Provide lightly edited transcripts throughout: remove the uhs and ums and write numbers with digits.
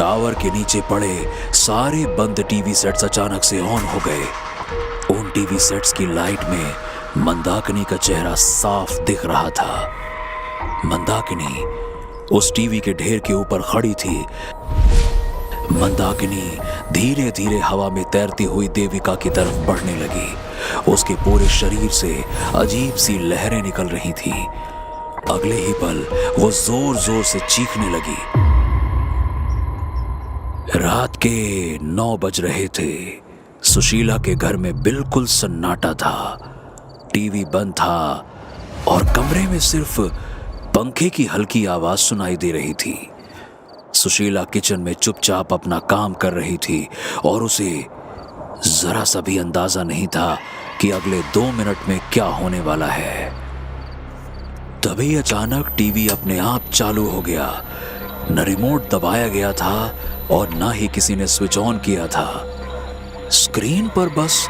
Tower के नीचे पड़े सारे बंद टीवी सेट्स अचानक से ऑन हो गए। उन टीवी सेट्स की लाइट में मंदाकिनी का चेहरा साफ दिख रहा था। मंदाकिनी उस टीवी के ढेर के ऊपर खड़ी थी। मंदाकिनी धीरे धीरे हवा में तैरती हुई देविका की तरफ बढ़ने लगी। उसके पूरे शरीर से अजीब सी लहरें निकल रही थी। अगले ही पल वो जोर जोर से चीखने लगी। रात के 9 बज रहे थे। सुशीला के घर में बिल्कुल सन्नाटा था। टीवी बंद था और कमरे में सिर्फ पंखे की हल्की आवाज सुनाई दे रही थी। सुशीला किचन में चुपचाप अपना काम कर रही थी और उसे जरा सा भी अंदाजा नहीं था कि अगले 2 मिनट में क्या होने वाला है। तभी अचानक टीवी अपने आप चालू हो गया। न रिमोट दबाया गया था और ना ही किसी ने स्विच ऑन किया था। स्क्रीन पर बस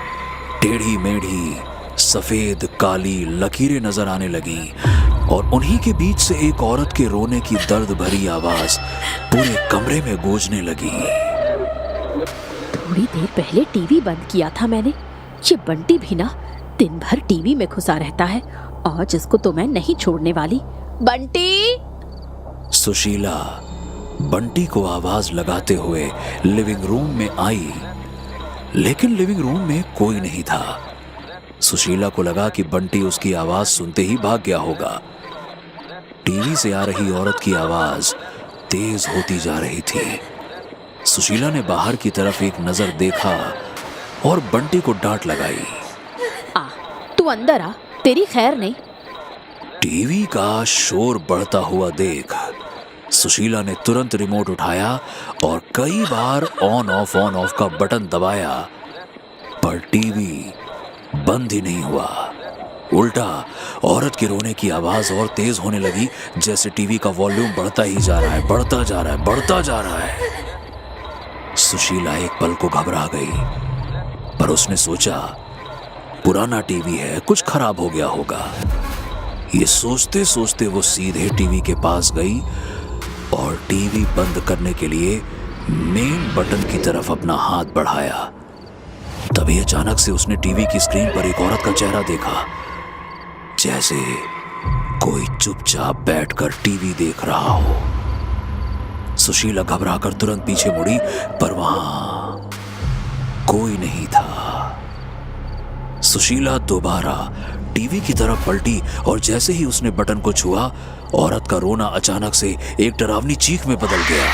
टेढ़ी मेढ़ी सफेद काली लकीरें नजर आने लगी और उन्हीं के बीच से एक औरत के रोने की दर्द भरी आवाज पूरे कमरे में गूंजने लगी। थोड़ी देर पहले टीवी बंद किया था मैंने। ये बंटी भी ना दिन भर टीवी में घुसा रहता है और जिसको तो मैं नहीं छोड़ने वाली। बंटी! सुशीला बंटी को आवाज लगाते हुए लिविंग रूम में आई, लेकिन लिविंग रूम में कोई नहीं था। सुशीला को लगा कि बंटी उसकी आवाज सुनते ही भाग गया होगा। टीवी से आ रही औरत की आवाज तेज होती जा रही थी। सुशीला ने बाहर की तरफ एक नजर देखा और बंटी को डांट लगाई। तू अंदर आ, तेरी खैर नहीं। टीवी का शोर बढ़ता हुआ देख सुशीला ने तुरंत रिमोट उठाया और कई बार ऑन ऑफ का बटन दबाया, पर टीवी बंद ही नहीं हुआ। उल्टा औरत के रोने की आवाज और तेज होने लगी, जैसे टीवी का वॉल्यूम बढ़ता ही जा रहा है, बढ़ता जा रहा है, बढ़ता जा रहा है। सुशीला एक पल को घबरा गई, पर उसने सोचा पुराना टीवी है, कुछ खराब हो गया होगा। ये सोचते सोचते वो सीधे टीवी के पास गई और टीवी बंद करने के लिए मेन बटन की तरफ अपना हाथ बढ़ाया। तभी अचानक से उसने टीवी की स्क्रीन पर एक औरत का चेहरा देखा, जैसे कोई चुपचाप बैठकर टीवी देख रहा हो। सुशीला घबराकर तुरंत पीछे मुड़ी, पर वहां कोई नहीं था। सुशीला दोबारा टीवी की तरफ पलटी और जैसे ही उसने बटन को छुआ, औरत का रोना अचानक से एक डरावनी चीख में बदल गया।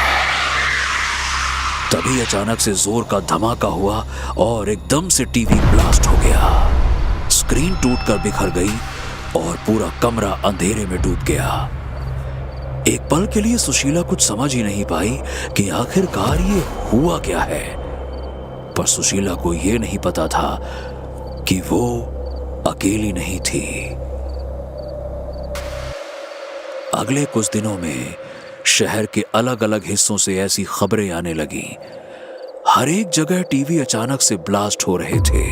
तभी अचानक से जोर का धमाका हुआ और एकदम से टीवी ब्लास्ट हो गया। स्क्रीन टूटकर बिखर गई और पूरा कमरा अंधेरे में डूब गया। एक पल के लिए सुशीला कुछ समझ ही नहीं पाई कि आखिरकार ये हुआ क्या है, पर सुशीला को ये नहीं पता था कि वो अकेली नहीं थी। अगले कुछ दिनों में शहर के अलग अलग हिस्सों से ऐसी खबरें आने लगी। हर एक जगह टीवी अचानक से ब्लास्ट हो रहे थे।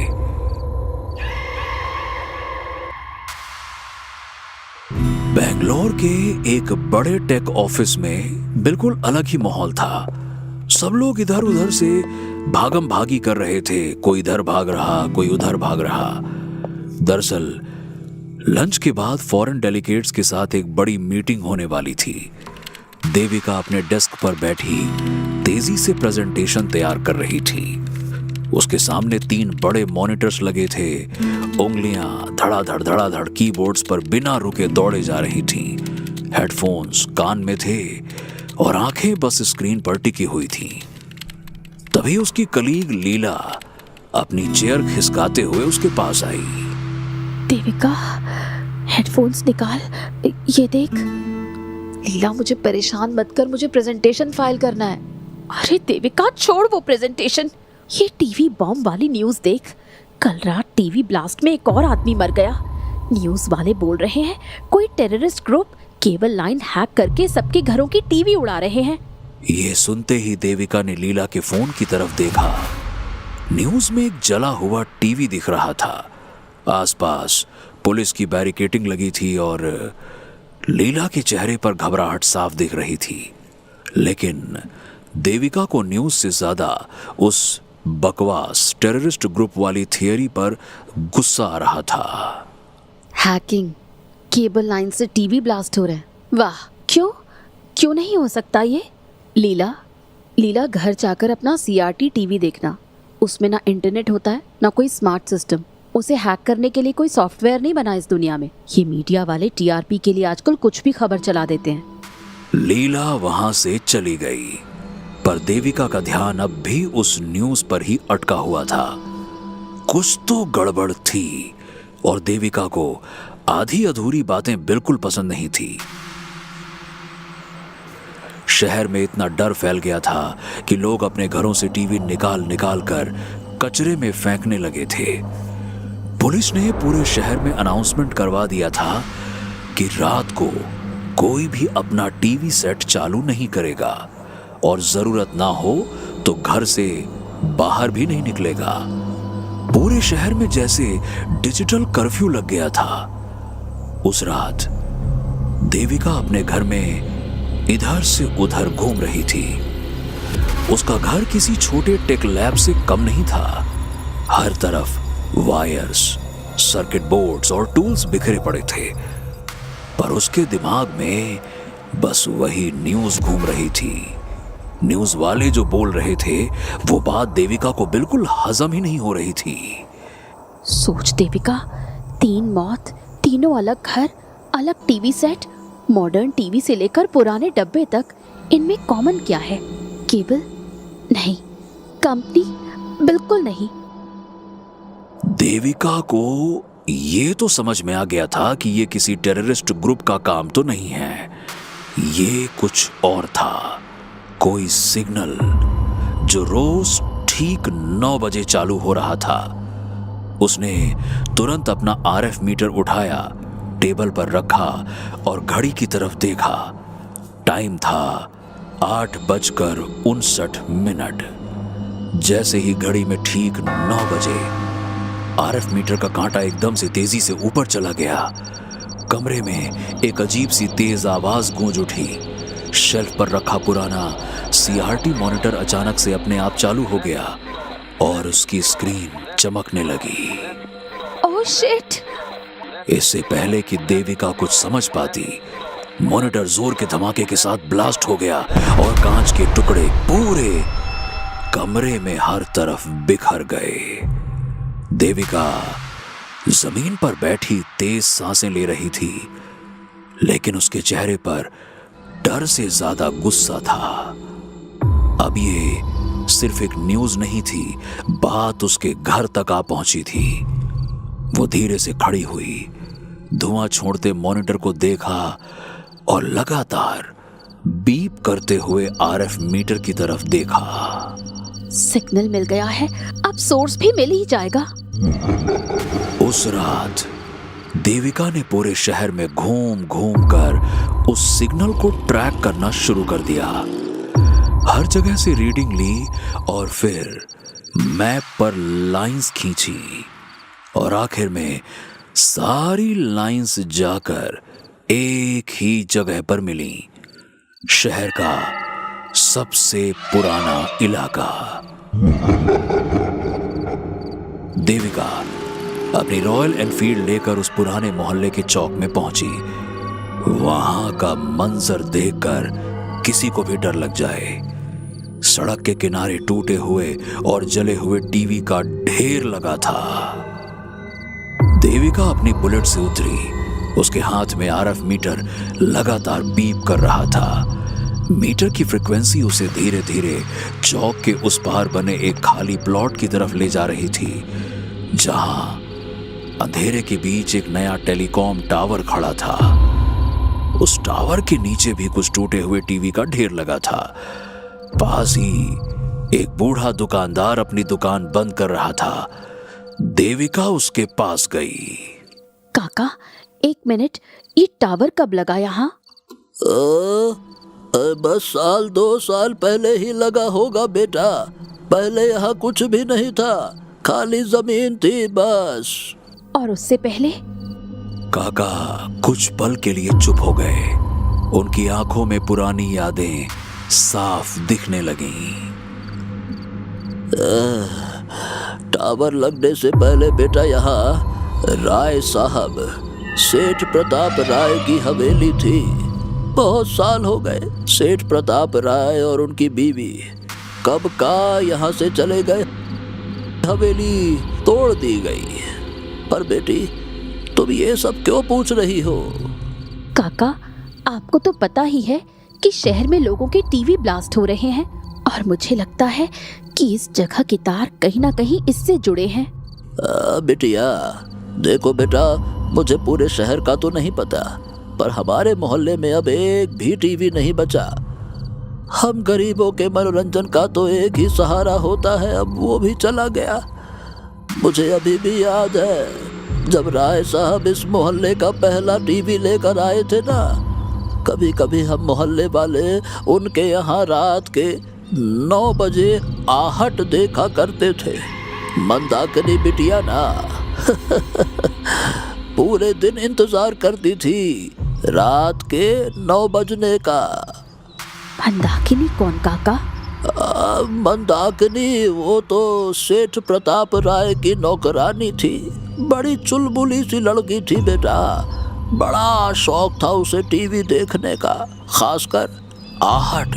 बेंगलोर के एक बड़े टेक ऑफिस में बिल्कुल अलग ही माहौल था। सब लोग इधर उधर से भागम भागी कर रहे थे, कोई इधर भाग रहा, कोई उधर भाग रहा। दरअसल लंच के बाद फॉरेन डेलीगेट्स के साथ एक बड़ी मीटिंग होने वाली थी। देविका अपने डेस्क पर बैठी तेजी से प्रेजेंटेशन तैयार कर रही थी। उसके सामने 3 बड़े मॉनिटर्स लगे थे। उंगलियां धड़ाधड़ कीबोर्ड्स पर बिना रुके दौड़े जा रही थीं। हेडफोन्स कान में थे और आंखें बस स्क्रीन पर टिकी हुई थीं। तभी उसकी कलीग लीला अपनी चेयर खिसकाते हुए उसके पास आई। देविका, हेडफोन्स निकाल, ये देख। लीला, मुझे परेशान मत कर, मुझे प्रेजेंटेशन फाइल करना है। अरे देविका, छोड़ वो प्रेजेंटेशन। ये टीवी बॉम्ब वाली न्यूज़ देख। कल रात टीवी ब्लास्ट में एक और आदमी मर गया। न्यूज़ वाले बोल रहे हैं कोई terrorist group cable line hack करके सबके घरों की टीवी उड़ा रहे हैं। ये सुनते ही देविका ने लीला के फोन की तरफ देखा। न्यूज़ में एक जला हुआ टीवी दिख रहा था। आसपास पुलिस की बैरिकेडिंग लगी थी और लीला के चेहरे पर घबराहट साफ दिख रही थी। लेकिन देविका को न्यूज से ज्यादा उस बकवास टेररिस्ट ग्रुप वाली थियरी पर गुस्सा आ रहा था। हैकिंग, केबल लाइन से टीवी ब्लास्ट हो रहे हैं। वाह, क्यों नहीं हो सकता ये? लीला घर जाकर अपना सीआरटी टीवी देखना। उसमें ना इंटरनेट होता है ना कोई स्मार्ट सिस्टम। उसे हैक करने के लिए कोई सॉफ्टवेयर नहीं बना इस दुनिया में। ये मीडिया वाले टीआरपी के लिए आजकल कुछ भी खबर चला देते हैं। लीला वहां से चली गई, पर देविका का ध्यान अब भी उस न्यूज पर ही अटका हुआ था। कुछ तो गड़बड़ थी और देविका को आधी अधूरी बातें बिल्कुल पसंद नहीं थी। शहर में इतना डर फैल गया था कि लोग अपने घरों से टीवी निकाल कर कचरे में फेंकने लगे थे। पुलिस ने पूरे शहर में अनाउंसमेंट करवा दिया था कि रात को कोई भी अपना टीवी सेट चालू नहीं करेगा और जरूरत ना हो तो घर से बाहर भी नहीं निकलेगा। पूरे शहर में जैसे डिजिटल कर्फ्यू लग गया था। उस रात देविका अपने घर में इधर से उधर घूम रही थी। उसका घर किसी छोटे टेक लैब से कम नहीं था। हर तरफ वायर्स, सर्किट बोर्ड्स और टूल्स बिखरे पड़े थे, पर उसके दिमाग में बस वही न्यूज घूम रही थी। न्यूज वाले जो बोल रहे थे वो बात देविका को बिल्कुल हजम ही नहीं हो रही थी। सोच देविका, 3 मौत, तीनों अलग घर, अलग टीवी सेट, मॉडर्न टीवी से लेकर पुराने डब्बे तक। इनमें कॉमन क्या है? केबल नहीं, कंपनी बिल्कुल नहीं। देविका को ये तो समझ में आ गया था कि ये किसी टेररिस्ट ग्रुप का काम तो नहीं है। ये कुछ और था, कोई सिग्नल जो रोज ठीक 9 बजे चालू हो रहा था। उसने तुरंत अपना आरएफ मीटर उठाया, टेबल पर रखा और घड़ी की तरफ देखा। टाइम था 8:59। जैसे ही घड़ी में ठीक 9 बजे आरएफ मीटर का कांटा एकदम से तेजी से ऊपर चला गया। कमरे में एक अजीब सी तेज आवाज गूंज उठी। शेल्फ पर रखा पुराना सीआरटी मॉनिटर अचानक से अपने आप चालू हो गया और उसकी स्क्रीन चमकने लगी। Oh shit! इससे पहले कि देविका कुछ समझ पाती, मॉनिटर जोर के धमाके के साथ ब्लास्ट हो गया और कांच के टुकड़े पूरे कमरे में हर तरफ बिखर गए। देविका जमीन पर बैठी तेज सांसें ले रही थी, लेकिन उसके चेहरे पर डर से ज्यादा गुस्सा था। अब ये सिर्फ एक न्यूज नहीं थी, बात उसके घर तक आ पहुंची थी। वो धीरे से खड़ी हुई, धुआं छोड़ते मॉनिटर को देखा और लगातार बीप करते हुए आरएफ मीटर की तरफ देखा। सिग्नल मिल गया है, अब सोर्स भी मिल ही जाएगा। उस रात देविका ने पूरे शहर में घूम घूम कर उस सिग्नल को ट्रैक करना शुरू कर दिया। हर जगह से रीडिंग ली और फिर मैप पर लाइंस खींची और आखिर में सारी लाइंस जाकर एक ही जगह पर मिली, शहर का सबसे पुराना इलाका। देविका अपनी रॉयल एनफील्ड लेकर उस पुराने मोहल्ले के चौक में पहुंची। वहां का मंजर देखकर किसी को भी डर लग जाए। सड़क के किनारे टूटे हुए और जले हुए टीवी का ढेर लगा था। देविका अपनी बुलेट से उतरी। उसके हाथ में आरएफ मीटर लगातार बीप कर रहा था। मीटर की फ्रीक्वेंसी उसे धीरे धीरे चौक के उस पार बने एक खाली प्लॉट की तरफ ले जा रही थी, जहां अंधेरे के बीच एक नया टेलीकॉम टावर खड़ा था। उस टावर के नीचे भी कुछ टूटे हुए टीवी का ढेर लगा था। पास ही एक बूढ़ा दुकानदार अपनी दुकान बंद कर रहा था। देविका उसके पास गई। काका, 1 मिनट, ये टावर कब लगा यहाँ? बस 1-2 साल पहले ही लगा होगा बेटा। पहले यहाँ कुछ भी नहीं था, खाली जमीन थी बस। और उससे पहले? काका कुछ पल के लिए चुप हो गए। उनकी आंखों में पुरानी यादें साफ दिखने लगी। टावर लगने से पहले बेटा यहाँ राय साहब सेठ प्रताप राय की हवेली थी। बहुत साल हो गए। सेठ प्रताप राय और उनकी बीवी कब का यहाँ से चले गए। हवेली तोड़ दी गई। पर बेटी तुम ये सब क्यों पूछ रही हो? काका, आपको तो पता ही है कि शहर में लोगों के टीवी ब्लास्ट हो रहे हैं और मुझे लगता है कि इस जगह के तार कहीं ना कहीं इससे जुड़े हैं। बिटिया देखो बेटा, मुझे पूरे शहर का तो नहीं पता, पर हमारे मोहल्ले में अब एक भी टीवी नहीं बचा। हम गरीबों के मनोरंजन का तो एक ही सहारा होता है, अब वो भी चला गया। मुझे अभी भी याद है जब राय साहब इस मोहल्ले का पहला टीवी लेकर आए थे ना, कभी कभी हम मोहल्ले वाले उनके यहाँ रात के 9 बजे आहट देखा करते थे। मंदाकिनी बिटिया ना पूरे दिन इंतजार करती थी रात के 9 बजने का। मंदाकिनी कौन काका? मंदाकिनी वो तो सेठ प्रताप राय की नौकरानी थी। बड़ी चुलबुली सी लड़की थी बेटा। बड़ा शौक था उसे टीवी देखने का, खासकर आहट।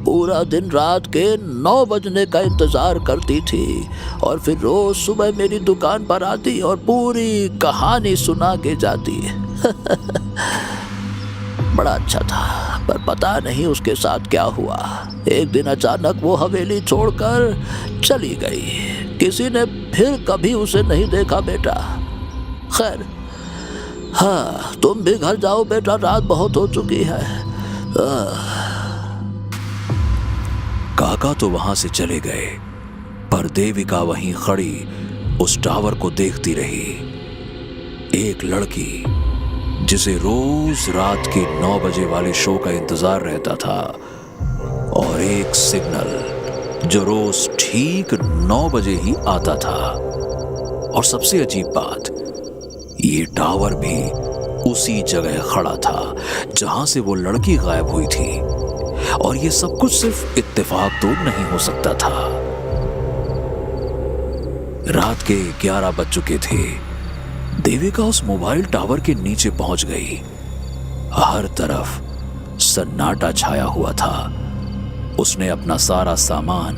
पूरा दिन रात के 9 बजने का इंतजार करती थी और फिर रोज सुबह मेरी दुकान पर आती और पूरी कहानी सुना के जाती। बड़ा अच्छा था, पर पता नहीं उसके साथ क्या हुआ। एक दिन अचानक वो हवेली छोड़कर चली गई। किसी ने फिर कभी उसे नहीं देखा बेटा। खैर, हाँ तुम भी घर जाओ बेटा, रात बहुत हो चुकी है। काका तो वहां से चले गए, पर देविका वहीं खड़ी उस टावर को देखती रही। एक लड़की जिसे रोज रात के 9 बजे वाले शो का इंतजार रहता था, और एक सिग्नल जो रोज ठीक 9 बजे ही आता था। और सबसे अजीब बात, ये टावर भी उसी जगह खड़ा था जहां से वो लड़की गायब हुई थी। और ये सब कुछ सिर्फ इत्तेफाक तो नहीं हो सकता था। रात के 11 बज चुके थे। देविका उस मोबाइल टावर के नीचे पहुंच गई। हर तरफ सन्नाटा छाया हुआ था। उसने अपना सारा सामान,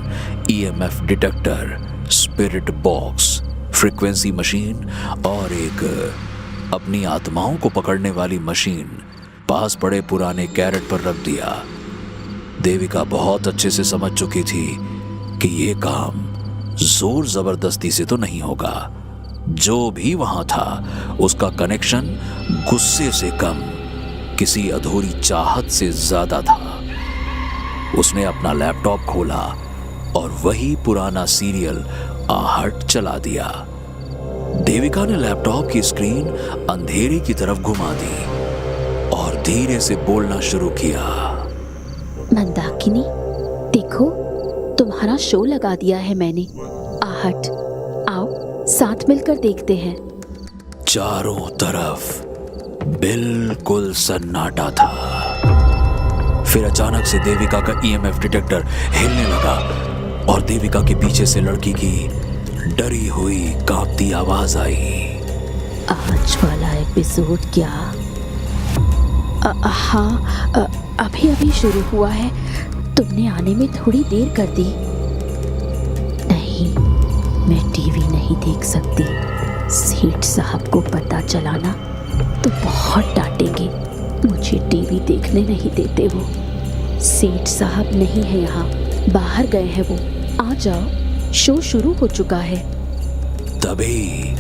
EMF detector, spirit box, frequency machine और एक अपनी आत्माओं को पकड़ने वाली मशीन पास पड़े पुराने कैरेट पर रख दिया। देविका बहुत अच्छे से समझ चुकी थी कि ये काम जोर जबरदस्ती से तो नहीं होगा। जो भी वहां था उसका कनेक्शन गुस्से से कम किसी अधूरी चाहत से ज्यादा था। उसने अपना लैपटॉप खोला और वही पुराना सीरियल आहट चला दिया। देविका ने लैपटॉप की स्क्रीन अंधेरे की तरफ घुमा दी और धीरे से बोलना शुरू किया। मंदाकिनी, देखो तुम्हारा शो लगा दिया है मैंने, आहट। आओ साथ मिलकर देखते हैं। चारों तरफ बिल्कुल सन्नाटा था। फिर अचानक से देविका का ईएमएफ डिटेक्टर हिलने लगा और देविका के पीछे से लड़की की डरी हुई कांपती आवाज आई। आज वाला एपिसोड क्या? हाँ, अभी अभी शुरू हुआ है। तुमने आने में थोड़ी देर कर दी। नहीं, मैं टीवी नहीं देख सकती। सेठ साहब को पता चला ना तो बहुत डांटेंगे। मुझे टीवी देखने नहीं देते वो। सेठ साहब नहीं है यहाँ, बाहर गए हैं वो। आ जाओ, शो शुरू हो चुका है। तभी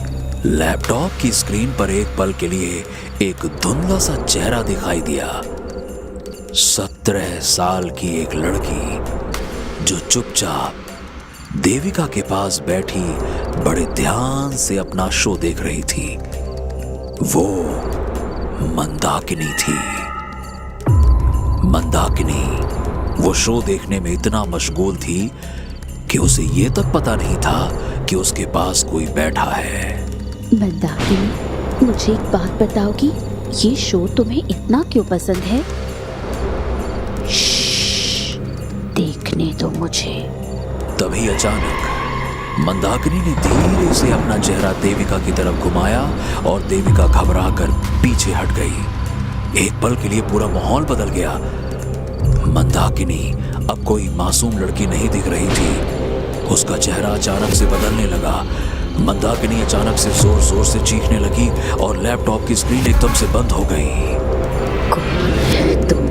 लैपटॉप की स्क्रीन पर एक पल के लिए एक धुंधला सा चेहरा दिखाई दिया। 17 साल की एक लड़की जो चुपचाप देविका के पास बैठी बड़े ध्यान से अपना शो देख रही थी, वो मंदाकिनी थी। मंदाकिनी वो शो देखने में इतना मशगूल थी कि उसे ये तक पता नहीं था कि उसके पास कोई बैठा है। मंदाकिनी, मुझे एक बात बताओगी, ये शो तुम्हें इतना क्यों पसंद है? श्श्श, देखने दो मुझे। तभी अचानक मंदाकिनी ने धीरे से अपना चेहरा देविका की तरफ घुमाया और देविका घबराकर पीछे हट गई। एक पल के लिए पूरा माहौल बदल गया। मंदाकिनी अब कोई मासूम लड़की नहीं दिख रही थी। उसका चेहरा अचानक से बदलने लगा। मंदाकिनी अचानक से जोर जोर से चीखने लगी और लैपटॉप की स्क्रीन एकदम से बंद हो गई। कौन है तुम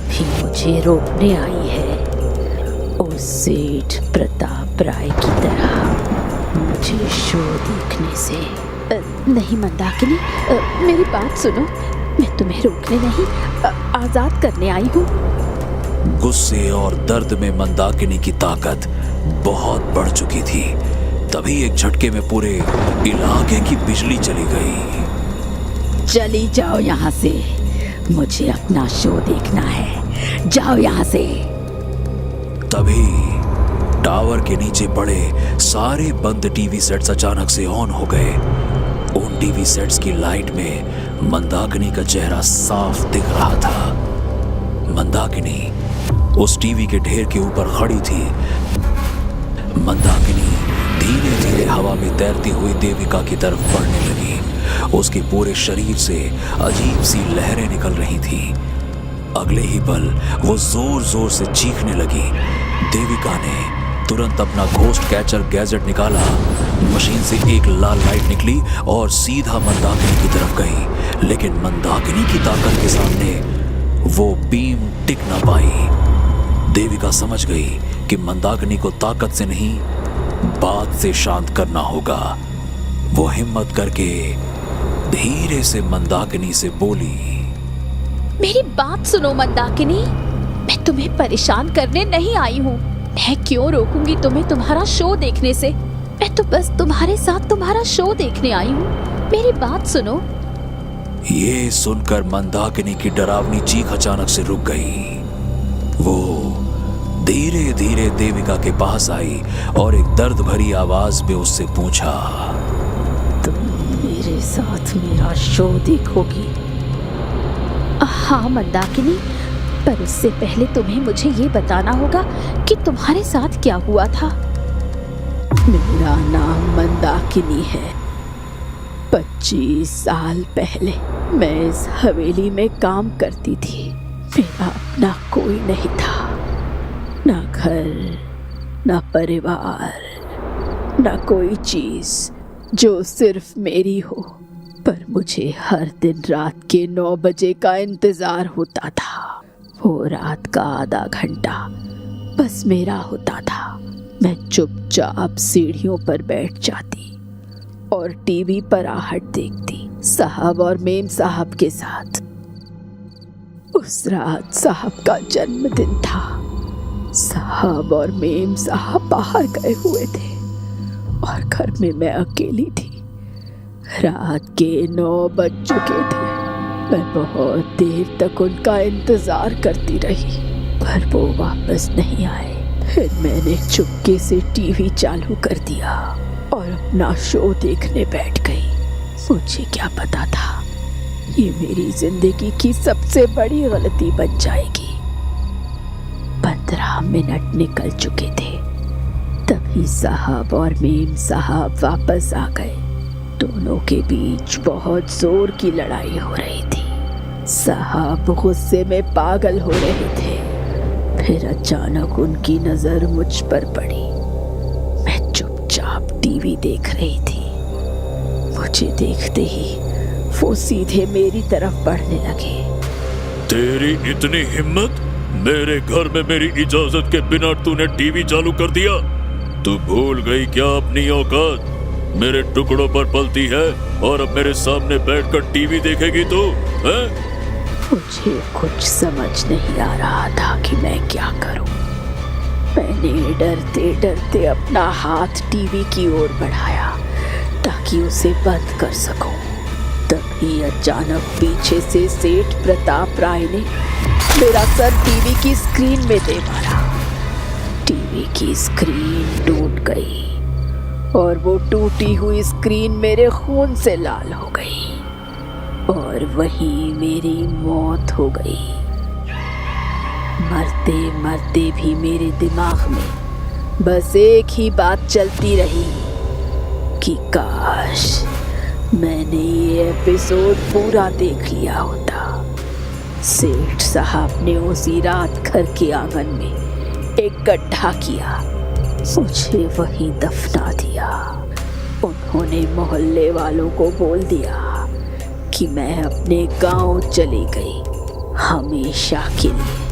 भी मुझे रोकने आई है? उस सेठ प्रताप राय की तरह मुझे शो देखने से? नहीं मंदाकिनी, मेरी बात सुनो। मैं तुम्हें रोकने नहीं, आजाद करने आई हूँ। गुस्से और दर्द में मंदाकिनी की ताकत बहुत बढ़ चुकी थी। तभी एक झटके में पूरे इलाके की बिजली चली गई। चली जाओ यहाँ से, मुझे अपना शो देखना है। जाओ यहाँ से। तभी टावर के नीचे पड़े सारे बंद टीवी सेट्स अचानक से ऑन हो गए। उन टीवी सेट्स की लाइट में मंदाकिनी का चेहरा साफ दिख रहा था। मंदाकिनी उस टीवी के ढेर के ऊपर खड़ी थी। मंदाकिनी धीरे धीरे हवा में तैरती हुई देविका की तरफ बढ़ने लगी। उसके पूरे शरीर से अजीब सी लहरें निकल रही थी। अगले ही पल वो जोर जोर से चीखने लगी। देविका ने तुरंत अपना घोस्ट कैचर गैजेट निकाला। मशीन से एक लाल लाइट निकली और सीधा मंदाकिनी की तरफ गई। लेकिन मंदाकिनी की ताकत के सामने वो बीम टिक ना पाई। देविका समझ गई कि मंदाकिनी को ताकत से नहीं, बात से शांत करना होगा। वो हिम्मत करके धीरे से मंदाकिनी से बोली, मेरी बात सुनो मंदाकिनी, मैं तुम्हें परेशान करने नहीं आई हूँ। मैं क्यों रोकूंगी तुम्हें तुम्हारा शो देखने से? मैं तो बस तुम्हारे साथ तुम्हारा शो देखने आई हूँ। मेरी बात सुनो। ये सुनकर मंदाकिनी की डरावनी चीख अचानक से रुक गई। वो धीरे धीरे देविका के पास आई और एक दर्द भरी आवाज में उससे पूछा, तुम मेरे साथ मेरा शो देखोगी? हाँ मंदाकिनी, पर उससे पहले तुम्हें मुझे ये बताना होगा कि तुम्हारे साथ क्या हुआ था। मेरा नाम मंदाकिनी है। 25 साल पहले मैं इस हवेली में काम करती थी। मेरा अपना कोई नहीं था, ना घर, ना परिवार, ना कोई चीज जो सिर्फ मेरी हो। पर मुझे हर दिन रात के 9 बजे का इंतजार होता था। वो रात का आधा घंटा बस मेरा होता था। मैं चुपचाप सीढ़ियों पर बैठ जाती और टीवी पर आहट देखती, साहब और मेम साहब के साथ। उस रात साहब का जन्मदिन था। साहब और मेम साहब बाहर गए हुए थे और घर में मैं अकेली थी। रात के 9 बज चुके थे। मैं बहुत देर तक उनका इंतजार करती रही, पर वो वापस नहीं आए। फिर मैंने चुपके से टीवी चालू कर दिया और अपना शो देखने बैठ गई। मुझे क्या पता था ये मेरी जिंदगी की सबसे बड़ी गलती बन जाएगी। 15 मिनट निकल चुके थे। तभी साहब और मेम साहब वापस आ गए। दोनों के बीच बहुत जोर की लड़ाई हो रही थी। साहब गुस्से में पागल हो रहे थे। फिर अचानक उनकी नजर मुझ पर पड़ी। मैं चुपचाप टीवी देख रही थी। मुझे देखते ही वो सीधे मेरी तरफ बढ़ने लगे। तेरी इतनी हिम्मत? मेरे घर में मेरी इजाजत के बिना तूने टीवी चालू कर दिया? तू भूल गई क्या अपनी औकात? मेरे टुकड़ों पर पलती है और अब मेरे सामने बैठकर टीवी देखेगी तू, हैं? मुझे कुछ समझ नहीं आ रहा था कि मैं क्या करूं। मैंने डरते डरते अपना हाथ टीवी की ओर बढ़ाया ताकि उसे बंद कर सकूं। तभी अचानक पीछे से सेठ प्रताप राय ने मेरा सर टीवी की स्क्रीन में दे मारा। टीवी की स्क्रीन टूट गई और वो टूटी हुई स्क्रीन मेरे खून से लाल हो गई और वहीं मेरी मौत हो गई। मरते मरते भी मेरे दिमाग में बस एक ही बात चलती रही कि काश मैंने ये एपिसोड पूरा देख लिया होता। सेठ साहब ने उसी रात घर के आंगन में एक गड्ढा किया, मुझे वहीं दफना दिया। उन्होंने मोहल्ले वालों को बोल दिया कि मैं अपने गांव चली गई हमेशा के लिए।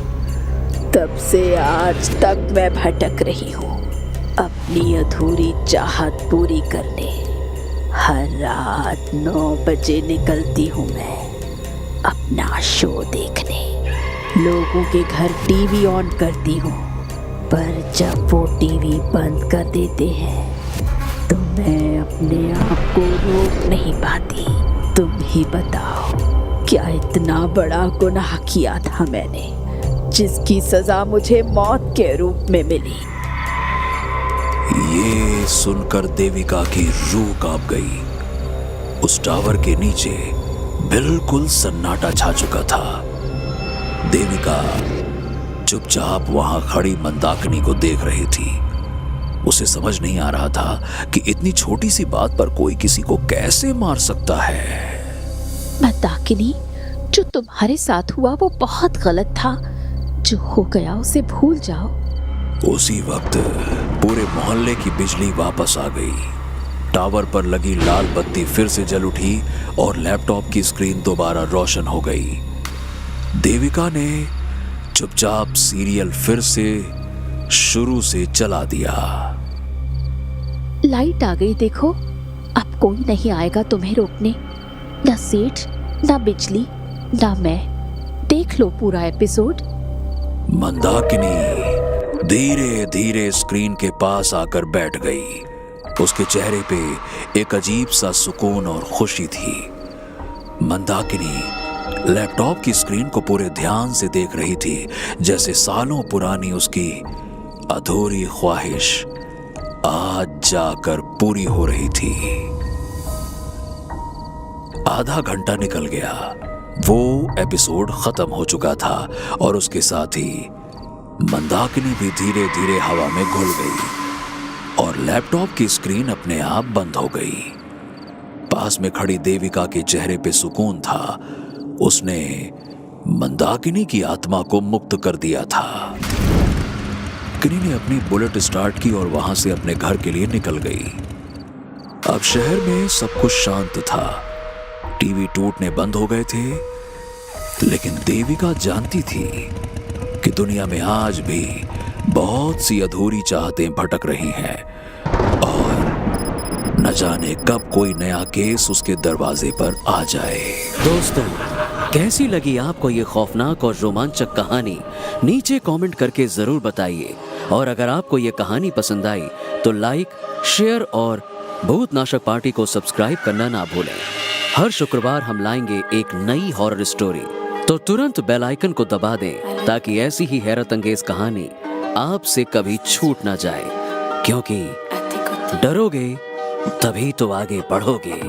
तब से आज तक मैं भटक रही हूँ अपनी अधूरी चाहत पूरी करने। हर रात 9 बजे निकलती हूँ मैं अपना शो देखने। लोगों के घर टीवी ऑन करती हूँ, पर जब वो टीवी बंद कर देते हैं तो मैं अपने आप को रोक नहीं पाती। तुम ही बताओ, क्या इतना बड़ा गुनाह किया था मैंने जिसकी सजा मुझे मौत के रूप में मिली? ये सुनकर देविका की रूह कांप गई। उस टावर के नीचे बिल्कुल सन्नाटा छा चुका था। देविका चुपचाप वहां खड़ी मंदाकिनी को देख रही थी। उसे समझ नहीं आ रहा था कि इतनी छोटी सी बात पर कोई किसी को कैसे मार सकता है। मंदाकिनी, जो तुम्हारे साथ हुआ वो बहुत गलत था। जो हो गया उसे भूल जाओ। उसी वक्त पूरे मोहल्ले की बिजली वापस आ गई। टावर पर लगी लाल बत्ती फिर से जल उठी और लैपटॉप की स्क्रीन दोबारा रोशन हो गई। देविका ने चुपचाप सीरियल फिर से शुरू से चला दिया। लाइट आ गई, देखो। अब कोई नहीं आएगा तुम्हें रोकने, ना सेठ, ना बिजली, ना मैं। देख लो पूरा एपिसोड। मंदाकिनी धीरे धीरे स्क्रीन के पास आकर बैठ गई। उसके चेहरे पे एक अजीब सा सुकून और खुशी थी। मंदाकिनी लैपटॉप की स्क्रीन को पूरे ध्यान से देख रही थी, जैसे सालों पुरानी उसकी अधूरी ख्वाहिश आज जाकर पूरी हो रही थी। आधा घंटा निकल गया। वो एपिसोड खत्म हो चुका था और उसके साथ ही मंदाकिनी भी धीरे धीरे हवा में घुल गई और लैपटॉप की स्क्रीन अपने आप बंद हो गई। पास में खड़ी देविका के चेहरे पे सुकून था। उसने मंदाकिनी की आत्मा को मुक्त कर दिया था। किनी ने अपनी बुलेट स्टार्ट की और वहां से अपने घर के लिए निकल गई। अब शहर में सब कुछ शांत था। टीवी टूटने बंद हो गए थे, लेकिन देविका जानती थी कि दुनिया में आज भी बहुत सी अधूरी चाहतें भटक रही हैं और न जाने कब कोई नया केस उसके दरवाजे पर आ जाए। दोस्तों, कैसी लगी आपको ये खौफनाक और रोमांचक कहानी? नीचे कमेंट करके जरूर बताइए। और अगर आपको ये कहानी पसंद आई तो लाइक, शेयर और भूतनाशक पार्टी को सब्सक्राइब करना ना भूलें। हर शुक्रवार हम लाएंगे एक नई हॉरर स्टोरी, तो तुरंत बेल आइकन को दबा दें ताकि ऐसी ही हैरत अंगेज कहानी आपसे कभी छूट ना जाए, क्योंकि डरोगे तभी तो आगे बढ़ोगे।